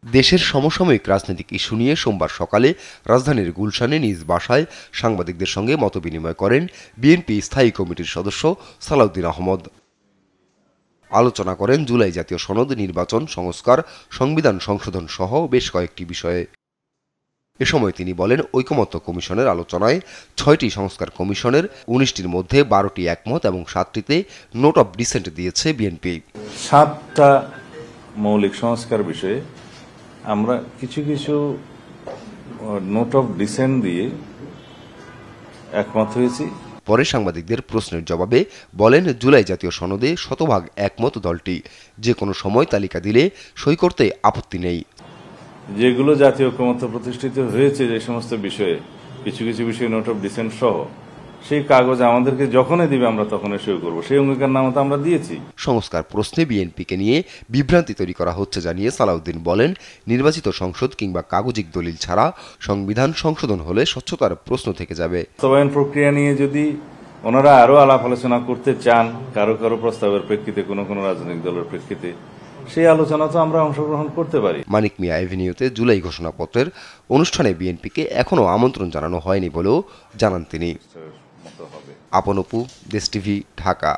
দেশের সমসাময়িক রাজনৈতিক ইস্যু নিয়ে সোমবার সকালে রাজধানীর গুলশানে নিজ বাসায় সাংবাদিকদের সঙ্গে মতবিনিময় করেন বিএনপি স্থায়ী কমিটির সদস্য সালাউদ্দিন আহমদ। আলোচনা করেন জুলাই জাতীয় সনদ, নির্বাচন সংস্কার, সংবিধান সংশোধন সহ বেশ কয়েকটি বিষয়ে। এ সময় তিনি বলেন, ঐকমত্য কমিশনের আলোচনায় ৬টি সংস্কার কমিশনের ১৯টির মধ্যে ১২টি একমত এবং ৭টিতে নোট অব ডিসেন্ট দিয়েছে বিএনপি। ৭টা মৌলিক সংস্কার বিষয়ে আমরা কিছু কিছু নোট অব ডিসেন্ট দিয়ে একমত হয়েছি। পরে সাংবাদিকদের প্রশ্নের জবাবে বলেন, জুলাই জাতীয় সনদে শতভাগ একমত দলটি, যে কোনো সময় তালিকা দিলে সই করতে আপত্তি নেই। যেগুলো জাতীয় ঐকমত্য প্রতিষ্ঠিত হয়েছে যে সমস্ত বিষয়ে কিছু কিছু বিষয়ে নোট অব ডিসেন্ট সহ সেই কাগজ আমাদেরকে যখনই দিবে আমরা তখনই সই করব, সেই অঙ্গীকারনামা তো আমরা দিয়েছি। সংস্কার প্রশ্নে বিএনপিকে নিয়ে বিভ্রান্তি তৈরি করা হচ্ছে জানিয়ে সালাউদ্দিন বলেন, নির্বাচিত সংসদ কিংবা কাগজিক দলিল ছাড়া সংবিধান সংশোধন হলে স্বচ্ছতার প্রশ্ন থেকে যাবে। বাস্তবায়ন প্রক্রিয়া নিয়ে যদি ওনারা আরো আলাপ আলোচনা করতে চান, কারো কারো প্রস্তাবের প্রেক্ষিতে, কোনো কোনো রাজনৈতিক দলের প্রেক্ষিতে, সেই আলোচনা তো আমরা অংশগ্রহণ করতে পারি। মানিক মিয়া এভিনিউতে জুলাই ঘোষণাপত্রের অনুষ্ঠানে বিএনপিকে এখনও আমন্ত্রণ জানানো হয়নি বলেও জানান তিনি। আপন অপু, দেশ টিভি, ঢাকা।